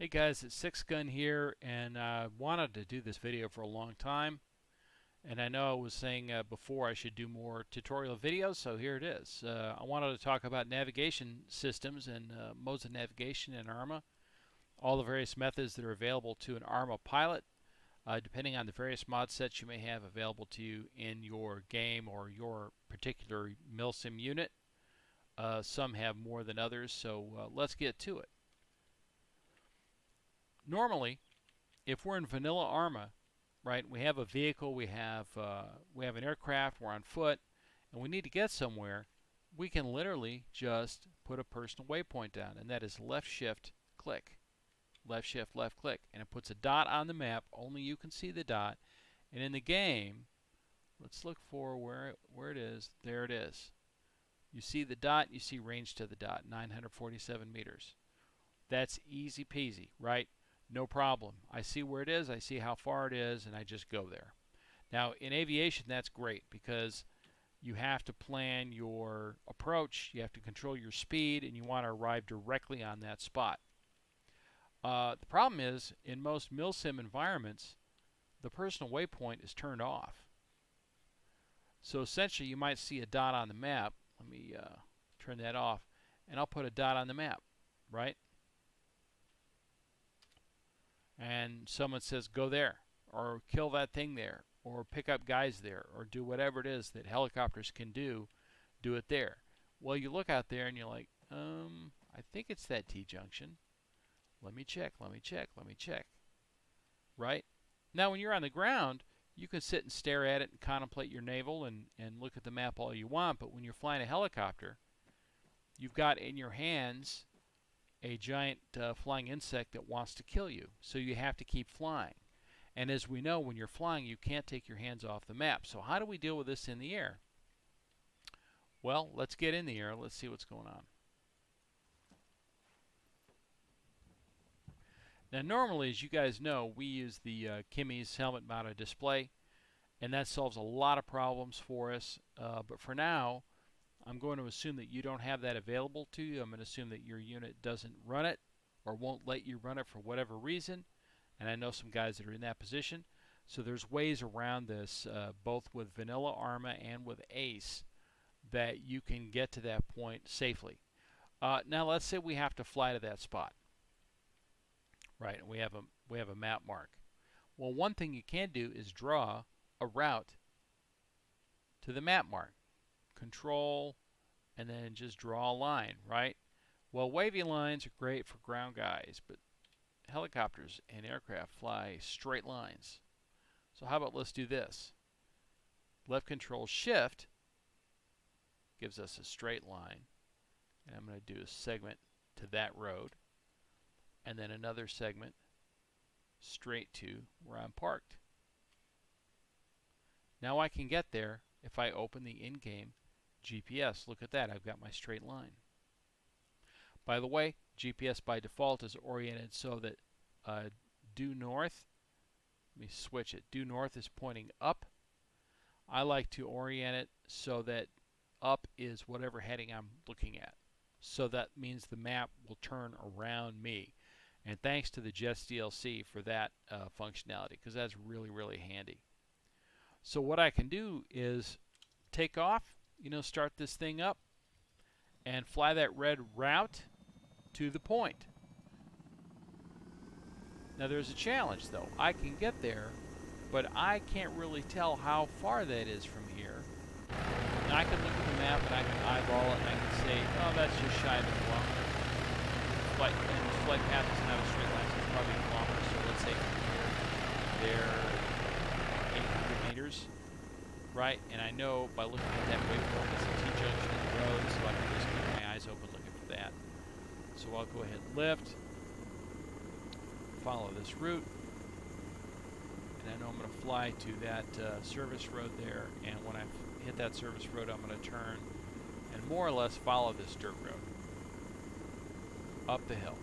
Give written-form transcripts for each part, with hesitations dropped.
Hey guys, it's Six Gun here, and I wanted to do this video for a long time. And I know I was saying before I should do more tutorial videos, so here it is. I wanted to talk about navigation systems and modes of navigation in Arma, all the various methods that are available to an Arma pilot, depending on the various mod sets you may have available to you in your game or your particular milsim unit. Some have more than others, so let's get to it. Normally, if we're in vanilla Arma, right, we have a vehicle, we have an aircraft, we're on foot, and we need to get somewhere, we can literally just put a personal waypoint down, and that is left shift click, left shift left click, and it puts a dot on the map. Only you can see the dot. And in the game, let's look for where it is. There it is. You see the dot, you see range to the dot, 947 meters. That's easy peasy, right? No problem. I see where it is, I see how far it is, and I just go there. Now, in aviation, that's great because you have to plan your approach, you have to control your speed, and you want to arrive directly on that spot. The problem is, in most milsim environments, the personal waypoint is turned off. So essentially, you might see a dot on the map. Let me turn that off, and I'll put a dot on the map, right? And someone says go there, or kill that thing there, or pick up guys there, or do whatever it is that helicopters can do it there. Well, you look out there and you're like, I think it's that T-junction. Let me check, let me check, let me check. Right? Now when you're on the ground, you can sit and stare at it and contemplate your navel and look at the map all you want, but when you're flying a helicopter, you've got in your hands a giant flying insect that wants to kill you. So you have to keep flying. And as we know, when you're flying, you can't take your hands off the map. So how do we deal with this in the air? Well, let's get in the air. Let's see what's going on. Now normally, as you guys know, we use the Kimmy's helmet mounted display, and that solves a lot of problems for us. But for now, I'm going to assume that you don't have that available to you. I'm going to assume that your unit doesn't run it or won't let you run it for whatever reason. And I know some guys that are in that position. So there's ways around this, both with vanilla Arma and with Ace, that you can get to that point safely. Now let's say we have to fly to that spot. Right, we have a map mark. Well, one thing you can do is draw a route to the map mark. Control, and then just draw a line, right? Well, wavy lines are great for ground guys, but helicopters and aircraft fly straight lines. So how about let's do this. Left control shift gives us a straight line, and I'm going to do a segment to that road, and then another segment straight to where I'm parked. Now I can get there if I open the in-game GPS. Look at that, I've got my straight line. By the way, GPS by default is oriented so that due north, let me switch it, due north is pointing up. I like to orient it so that up is whatever heading I'm looking at. So that means the map will turn around me. And thanks to the Jets DLC for that functionality, because that's really, really handy. So what I can do is take off, start this thing up, and fly that red route to the point. Now there's a challenge though. I can get there, but I can't really tell how far that is from here. And I can look at the map and I can eyeball it and I can say, oh, that's just shy of a kilometer. Flight path doesn't have a straight line, so it's probably a kilometer. So let's say from here, there, 800 meters. Right, and I know by looking at that waypoint it's a T-junction in the road, so I can just keep my eyes open looking for that. So I'll go ahead and lift, follow this route, and I know I'm going to fly to that service road there, and when I hit that service road I'm going to turn and more or less follow this dirt road up the hill.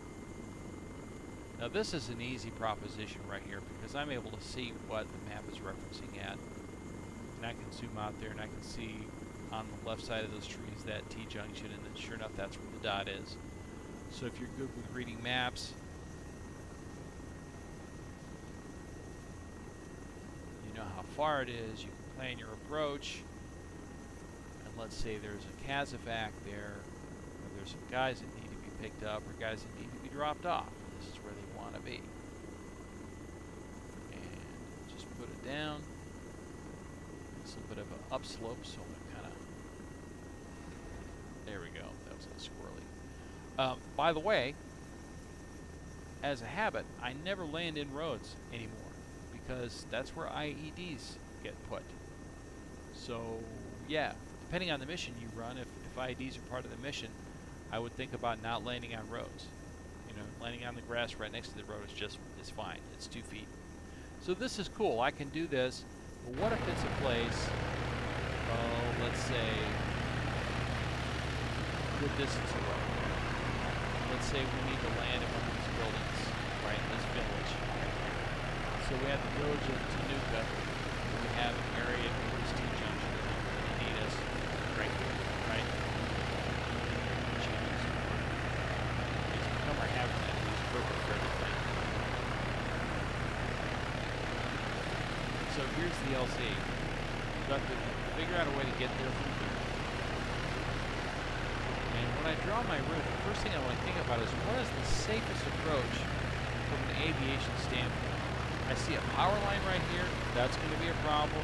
Now this is an easy proposition right here because I'm able to see what the map is referencing at. And I can zoom out there and I can see on the left side of those trees that T-junction, and then sure enough that's where the dot is. So if you're good with reading maps, far it is. You can plan your approach. And let's say there's a casevac there, or there's some guys that need to be picked up, or guys that need to be dropped off. This is where they want to be. And just put it down. It's a bit of an upslope, so I'm kind of... There we go. That was a little squirrely. By the way, as a habit, I never land in roads anymore because that's where IEDs get put. So, yeah, depending on the mission you run, if IEDs are part of the mission, I would think about not landing on roads. You know, landing on the grass right next to the road is fine. It's 2 feet. So this is cool. I can do this. But what if it's a place, let's say, good distance away. Let's say we need to land in one of these buildings, right, in this village. So we have the village of Tanuka, and we have an area in this T-junction, and they need us right here, right? Choose. It's become our habitat, it's perfect for everything. So here's the LZ. We've got to figure out a way to get there from here. And when I draw my route, the first thing I want to think about is what is the safest approach from an aviation standpoint. I see a power line right here. That's going to be a problem.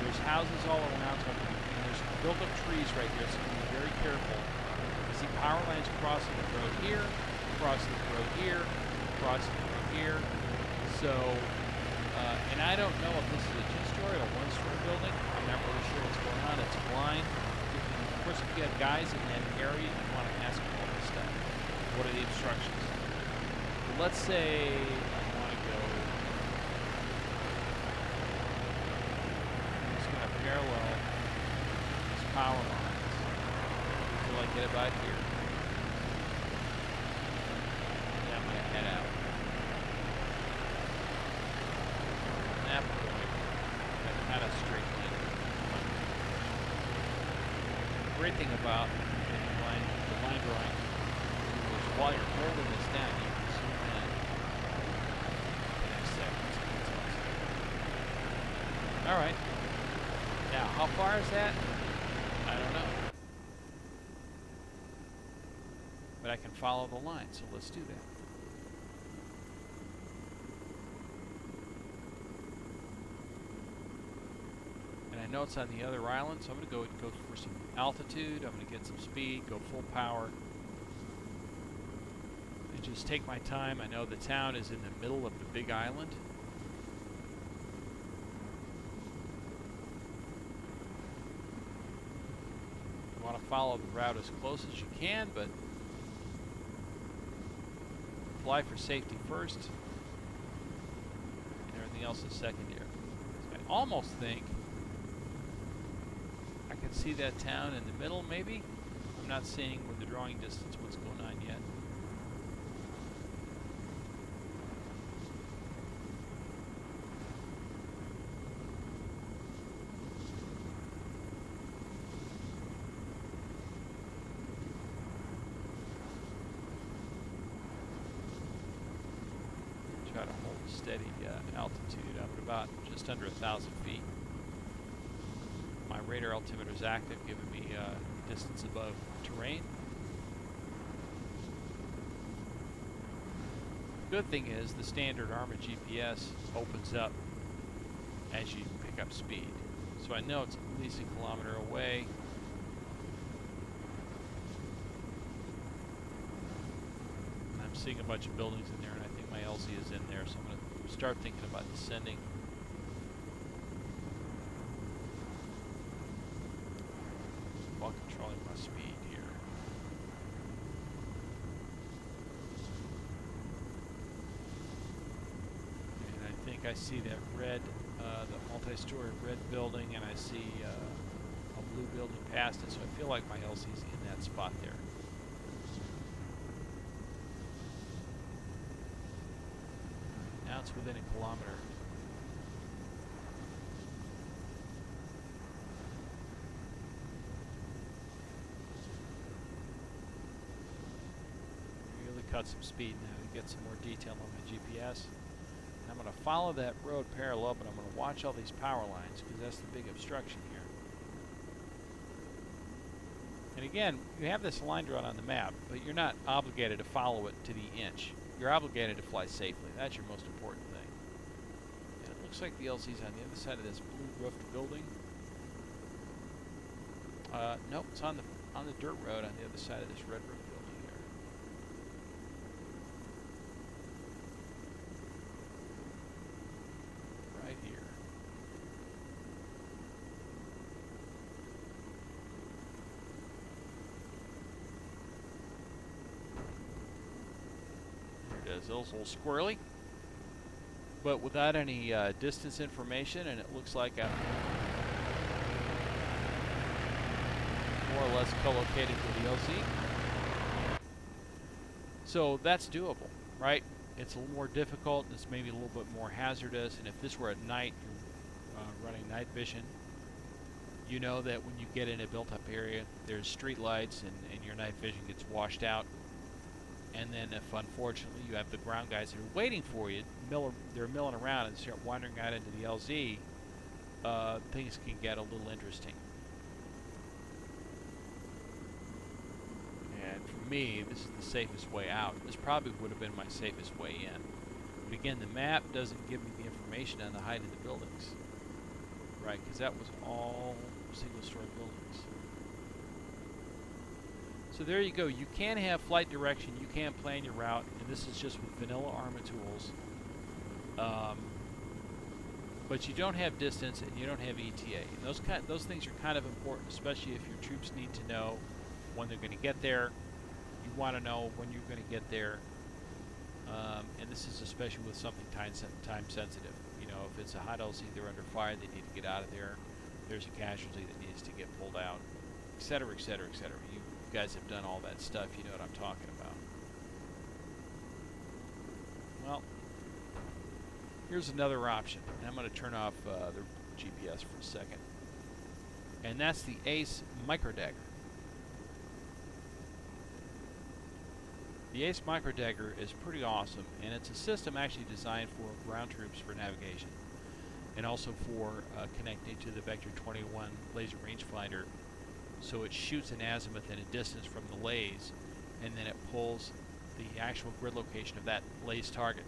There's houses all around, so and there's built-up trees right here, so I'm going to be very careful. I see power lines crossing the road here, crossing the road here, crossing the road here. So, and I don't know if this is a 2-story or 1-story building. I'm not really sure what's going on. It's blind. Of course, if you have guys in that area, you want to ask them all this stuff. What are the instructions? But let's say I want to go. I'm just going to parallel these power lines until I get about here. And then I'm going to head out. From that point, I kind of straighten it. The great thing about the line drawing is while you're holding this down, you can zoom in the next second. Alright. Now, how far is that? I don't know. But I can follow the line, so let's do that. I know it's on the other island, so I'm going to go for some altitude. I'm going to get some speed, go full power, and just take my time. I know the town is in the middle of the big island. You want to follow the route as close as you can, but fly for safety first, and everything else is secondary. So I almost think I can see that town in the middle, maybe? I'm not seeing with the drawing distance what's going on yet. Try to hold a steady altitude up at about just under 1,000 feet. My radar altimeter is active, giving me distance above terrain. Good thing is the standard Arma GPS opens up as you pick up speed. So I know it's at least a kilometer away. And I'm seeing a bunch of buildings in there, and I think my LZ is in there, so I'm going to start thinking about descending. While controlling my speed here. And I think I see that red, the multi-story red building, and I see a blue building past it, so I feel like my LZ's in that spot there. Now it's within a kilometer. Cut some speed now to get some more detail on my GPS. And I'm going to follow that road parallel, but I'm going to watch all these power lines because that's the big obstruction here. And again, you have this line drawn on the map, but you're not obligated to follow it to the inch. You're obligated to fly safely. That's your most important thing. And it looks like the LZ's on the other side of this blue roofed building. Nope, it's on the dirt road on the other side of this red roof building here. Right here. There it is, a little squirrely, but without any distance information, and it looks like I'm more or less co-located with the LZ. So that's doable, right? It's a little more difficult, it's maybe a little bit more hazardous, and if this were at night, you're running night vision, you know that when you get in a built-up area, there's street lights and your night vision gets washed out. And then if, unfortunately, you have the ground guys that are waiting for you, they're milling around and start wandering out into the LZ, things can get a little interesting. And for me, this is the safest way out. This probably would have been my safest way in. But again, the map doesn't give me the information on the height of the buildings. Right, because that was all single-story buildings. So there you go. You can have flight direction. You can plan your route, and this is just with vanilla Arma tools. But you don't have distance, and you don't have ETA. And those things are kind of important, especially if your troops need to know when they're going to get there. You want to know when you're going to get there, and this is especially with something time sensitive. You know, if it's a hot LZ, they're under fire, they need to get out of there. There's a casualty that needs to get pulled out, etc., etc., etc. You guys have done all that stuff. You know what I'm talking about. Well, here's another option. And I'm going to turn off the GPS for a second. And that's the ACE microdagger. The ACE microdagger is pretty awesome, and it's a system actually designed for ground troops for navigation, and also for connecting to the Vector 21 laser rangefinder. So it shoots an azimuth in a distance from the lays, and then it pulls the actual grid location of that lay's target.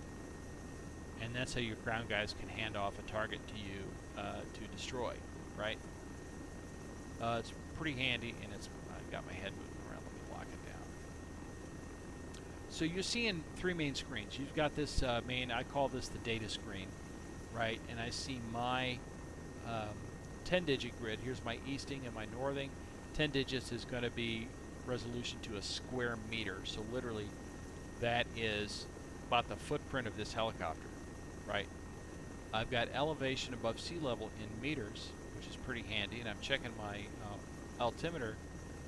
And that's how your ground guys can hand off a target to you to destroy, right? It's pretty handy, and I've got my head moving around. Let me lock it down. So you're seeing three main screens. You've got this main, I call this the data screen, right? And I see my 10-digit grid. Here's my easting and my northing. 10 digits is going to be resolution to a square meter. So literally, that is about the footprint of this helicopter, right? I've got elevation above sea level in meters, which is pretty handy, and I'm checking my altimeter,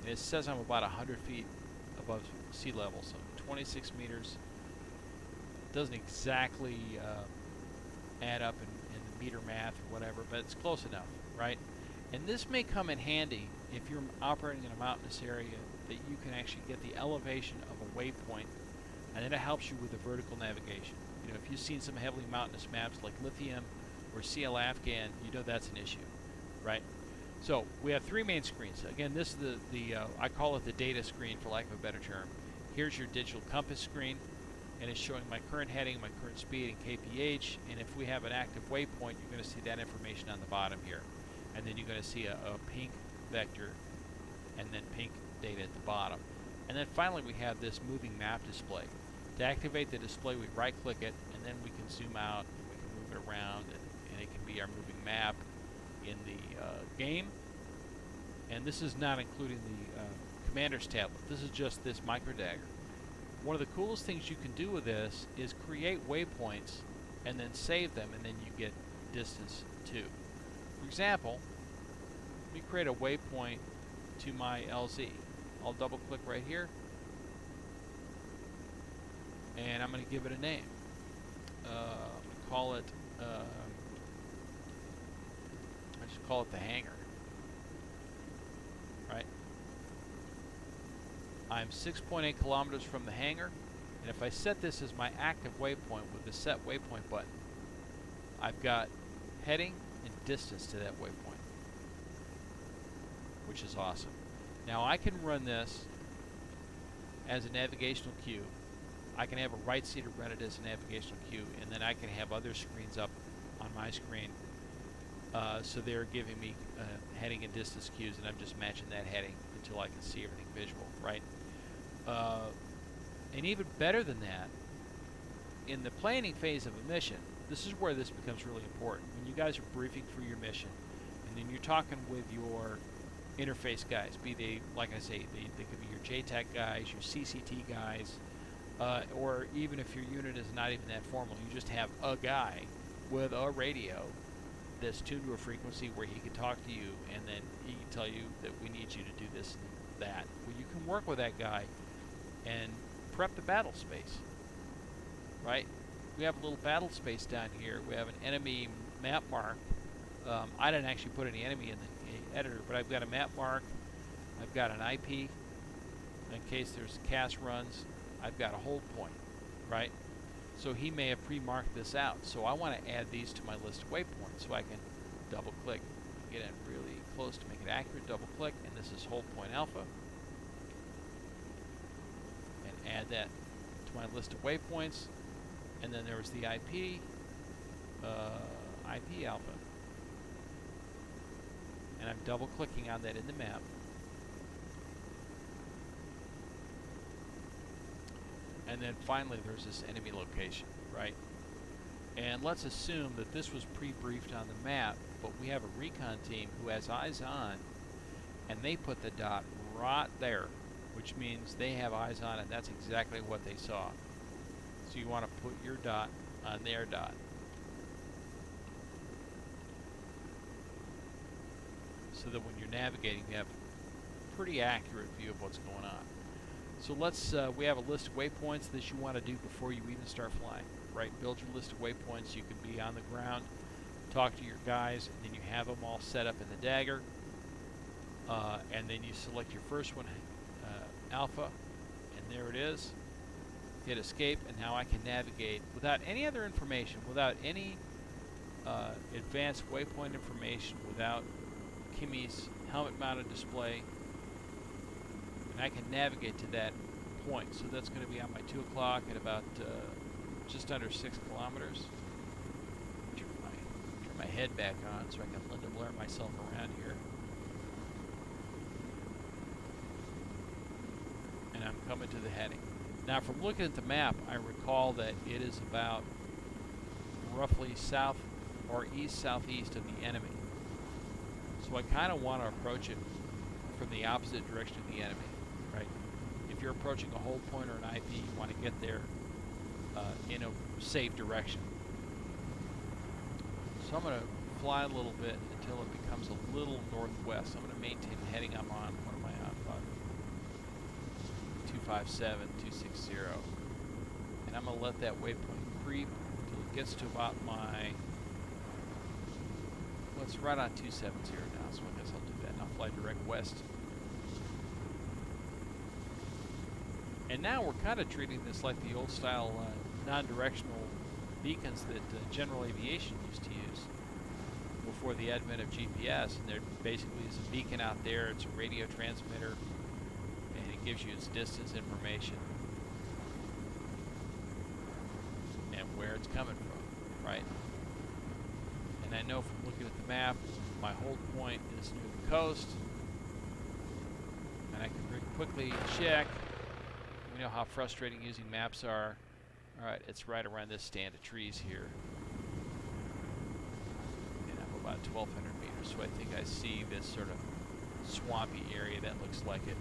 and it says I'm about 100 feet above sea level, so 26 meters. Doesn't exactly add up in the meter math or whatever, but it's close enough, right? And this may come in handy if you're operating in a mountainous area, that you can actually get the elevation of a waypoint, and then it helps you with the vertical navigation. You know, if you've seen some heavily mountainous maps like Lithium or CL Afghan, you know that's an issue, right? So we have three main screens. Again, this is the I call it the data screen for lack of a better term. Here's your digital compass screen, and it's showing my current heading, my current speed, and KPH. And if we have an active waypoint, you're going to see that information on the bottom here. And then you're going to see a pink vector, and then pink data at the bottom. And then finally we have this moving map display. To activate the display, we right-click it, and then we can zoom out, and we can move it around, and it can be our moving map in the game. And this is not including the commander's tablet. This is just this microdagger. One of the coolest things you can do with this is create waypoints and then save them, and then you get distance too. For example, let me create a waypoint to my LZ. I'll double click right here, and I'm going to give it a name. I'm going to call it, I just call it the hangar, right? I'm 6.8 kilometers from the hangar, and if I set this as my active waypoint with the set waypoint button, I've got heading and distance to that waypoint, which is awesome. Now I can run this as a navigational cue. I can have a right seater run it as a navigational cue, and then I can have other screens up on my screen. So they're giving me heading and distance cues, and I'm just matching that heading until I can see everything visual, right? And even better than that, in the planning phase of a mission, this is where this becomes really important. When you guys are briefing for your mission, and then you're talking with your interface guys, be they, like I say, they could be your JTAC guys, your CCT guys, or even if your unit is not even that formal, you just have a guy with a radio that's tuned to a frequency where he can talk to you, and then he can tell you that we need you to do this and that. Well, you can work with that guy and prep the battle space, right? We have a little battle space down here. We have an enemy map mark. I didn't actually put any enemy in the editor, but I've got a map mark. I've got an IP in case there's cast runs. I've got a hold point, right? So he may have pre-marked this out. So I want to add these to my list of waypoints so I can double click, get it really close to make it accurate, double click, and this is hold point alpha. And add that to my list of waypoints. And then there was the IP alpha. And I'm double clicking on that in the map. And then finally there's this enemy location, right? And let's assume that this was pre-briefed on the map, but we have a recon team who has eyes on, and they put the dot right there, which means they have eyes on it, and that's exactly what they saw. So you want to put your dot on their dot. So that when you're navigating, you have a pretty accurate view of what's going on. So let's, we have a list of waypoints that you want to do before you even start flying, right? Build your list of waypoints. You can be on the ground, talk to your guys, and then you have them all set up in the dagger. And then you select your first one, alpha, and there it is. Hit escape, and now I can navigate without any other information, without any advanced waypoint information, without Kimmy's helmet-mounted display. And I can navigate to that point. So that's going to be on my 2 o'clock at about just under 6 kilometers. Turn my head back on so I can Linda Blair myself around here. And I'm coming to the heading. Now from looking at the map, I recall that it is about roughly south or east-southeast of the enemy. So I kind of want to approach it from the opposite direction of the enemy, right? If you're approaching a hold point or an IP, you want to get there in a safe direction. So I'm going to fly a little bit until it becomes a little northwest. I'm going to maintain the heading I'm on. What am I on? About 257, 260. And I'm going to let that waypoint creep until it gets to about my, well, it's right on 270 now, so I guess I'll do that. And I'll fly direct west. And now we're kind of treating this like the old style non-directional beacons that general aviation used to use before the advent of GPS. And there basically is a beacon out there, it's a radio transmitter, and it gives you its distance information and where it's coming from, right? And I know from looking at the map, my hold point is near the coast, and I can very quickly check. We know how frustrating using maps are. Alright, it's right around this stand of trees here. And I'm about 1,200 meters, so I think I see this sort of swampy area that looks like it.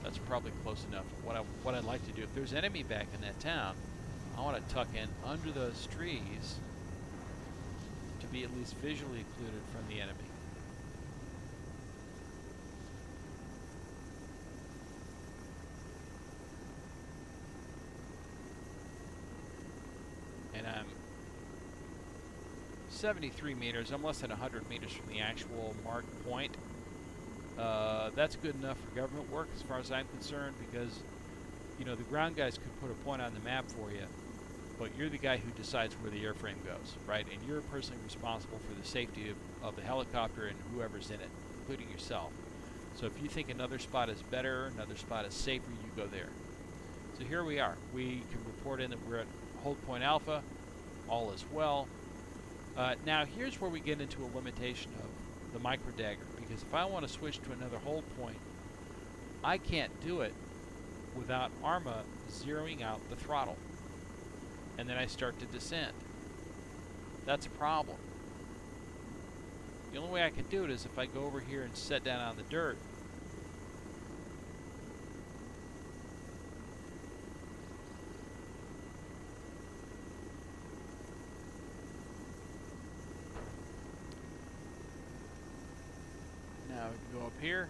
That's probably close enough. What I'd like to do, if there's enemy back in that town, I want to tuck in under those trees to be at least visually occluded from the enemy. And I'm 73 meters. I'm less than 100 meters from the actual marked point. That's good enough for government work as far as I'm concerned, because, you know, the ground guys could put a point on the map for you, but you're the guy who decides where the airframe goes, right? And you're personally responsible for the safety of the helicopter and whoever's in it, including yourself. So if you think another spot is better, another spot is safer, you go there. So here we are. We can report in that we're at hold point alpha. All is well. Now here's where we get into a limitation of the micro dagger, because if I want to switch to another hold point, I can't do it without Arma zeroing out the throttle. And then I start to descend. That's a problem. The only way I can do it is if I go over here and set down on the dirt. Now we can go up here,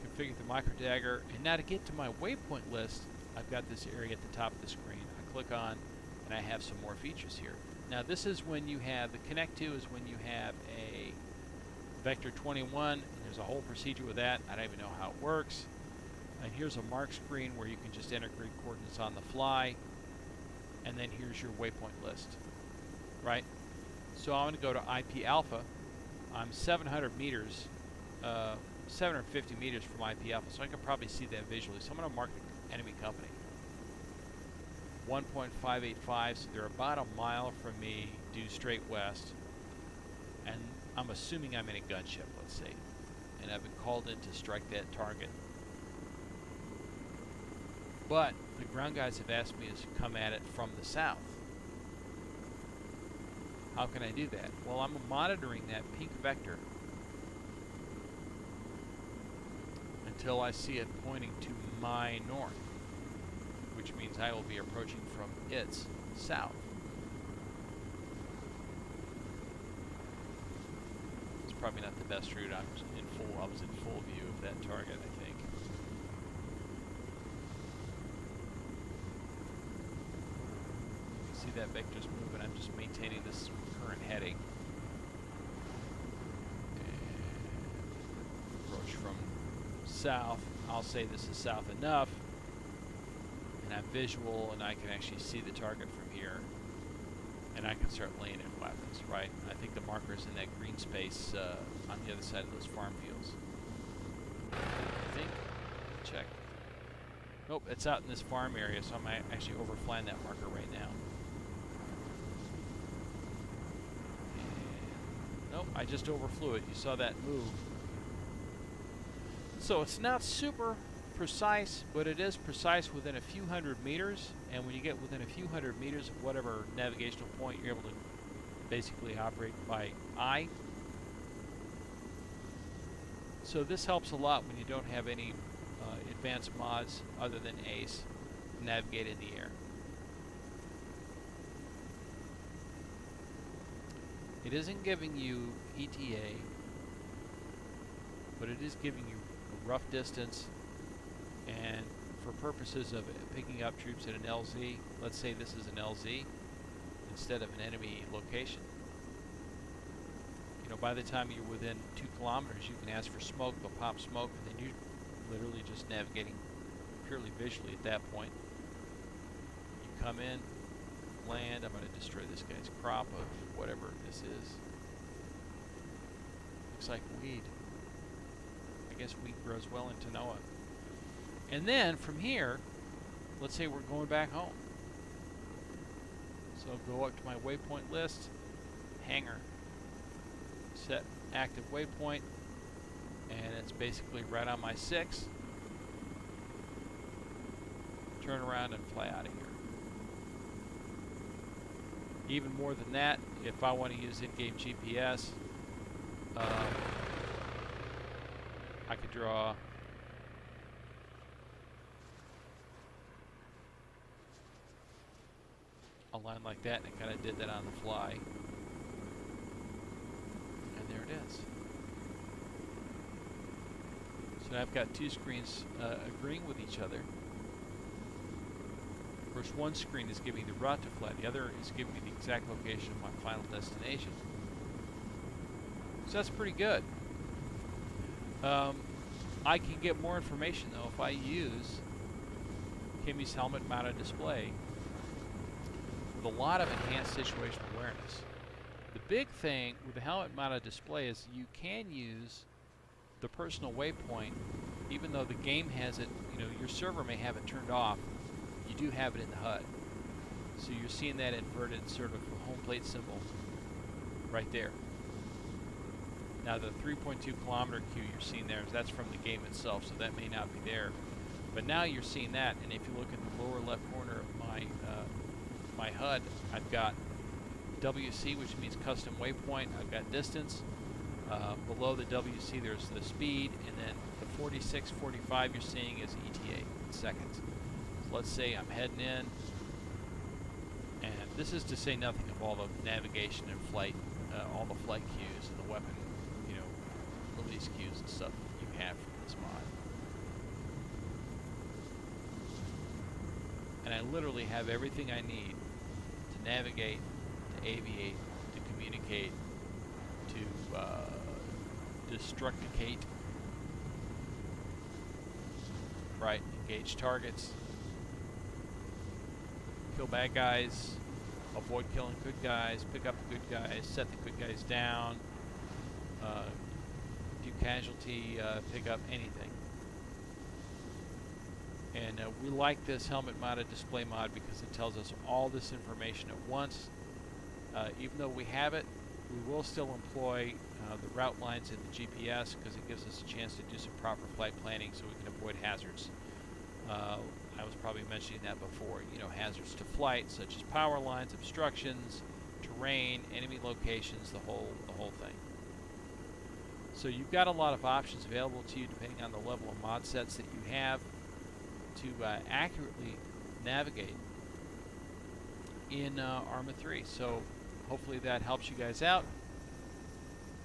configure the micro dagger, and now to get to my waypoint list, I've got this area at the top of the screen. I click on, and I have some more features here. Now this is when you have, the connect to is when you have a vector 21, and there's a whole procedure with that. I don't even know how it works. And here's a mark screen where you can just enter grid coordinates on the fly, and then here's your waypoint list, right? So I'm going to go to IP alpha. I'm 700 meters, 750 meters from IP alpha, so I can probably see that visually. So I'm going to mark the enemy company. 1.585, so they're about a mile from me, due straight west. And I'm assuming I'm in a gunship, let's see. And I've been called in to strike that target. But the ground guys have asked me to come at it from the south. How can I do that? Well, I'm monitoring that pink vector until I see it pointing to my north, which means I will be approaching from its south. It's probably not the best route. I was in full view of that target, I think. See that vector's moving. I'm just maintaining this current heading. And approach from south. I'll say this is south enough. And I'm visual, and I can actually see the target from here. And I can start laying in weapons, right? I think the marker's in that green space on the other side of those farm fields. I think. Check. Nope, it's out in this farm area, so I'm actually overflying that marker right now. Nope, I just overflew it. You saw that move. So it's not super precise, but it is precise within a few hundred meters. And when you get within a few hundred meters of whatever navigational point, you're able to basically operate by eye. So this helps a lot when you don't have any advanced mods other than ACE to navigate in the air. It isn't giving you ETA, but it is giving you a rough distance, and for purposes of picking up troops at an LZ, let's say this is an LZ instead of an enemy location. You know, by the time you're within 2 kilometers, you can ask for smoke, they'll pop smoke, and then you're literally just navigating purely visually at that point. You come in, land. I'm going to destroy this guy's crop of whatever this is. Looks like weed. I guess wheat grows well in Tanoa. And then from here, let's say we're going back home. So go up to my waypoint list, hangar, set active waypoint, and it's basically right on my 6. Turn around and fly out of here. Even more than that, if I want to use in-game GPS, I could draw a line like that, and it kind of did that on the fly. And there it is. So now I've got 2 screens agreeing with each other. Of course, one screen is giving me the route to fly, the other is giving me the exact location of my final destination. So that's pretty good. I can get more information though if I use Kimmy's helmet mounted display a lot of enhanced situational awareness. The big thing with the helmet mounted display is you can use the personal waypoint, even though the game has it, your server may have it turned off, you do have it in the HUD. So you're seeing that inverted sort of home plate symbol right there. Now the 3.2 kilometer queue you're seeing there, that's from the game itself, so that may not be there. But now you're seeing that, and if you look at the lower left corner of my HUD, I've got WC, which means custom waypoint. I've got distance. Below the WC there's the speed, and then the 46, 45 you're seeing is ETA in seconds. So let's say I'm heading in, and this is to say nothing of all the navigation and flight, all the flight cues and the weapon, release cues and stuff you have from this mod. And I literally have everything I need to navigate, to aviate, to communicate, to destructicate, right, engage targets, kill bad guys, avoid killing good guys, pick up the good guys, set the good guys down, do casualty, pick up anything. And we like this helmet mounted display mod because it tells us all this information at once. Even though we have it, we will still employ the route lines in the GPS because it gives us a chance to do some proper flight planning so we can avoid hazards. I was probably mentioning that before, hazards to flight such as power lines, obstructions, terrain, enemy locations, the whole thing. So you've got a lot of options available to you depending on the level of mod sets that you have to accurately navigate in Arma 3. So hopefully that helps you guys out.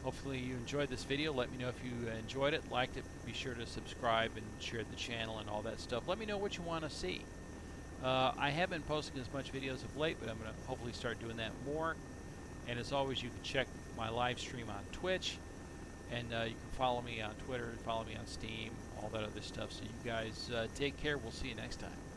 Hopefully you enjoyed this video. Let me know if you enjoyed it, liked it. Be sure to subscribe and share the channel and all that stuff. Let me know what you want to see. I haven't been posting as much videos of late, but I'm going to hopefully start doing that more. And as always, you can check my live stream on Twitch. And you can follow me on Twitter, follow me on Steam, all that other stuff. So you guys take care. We'll see you next time.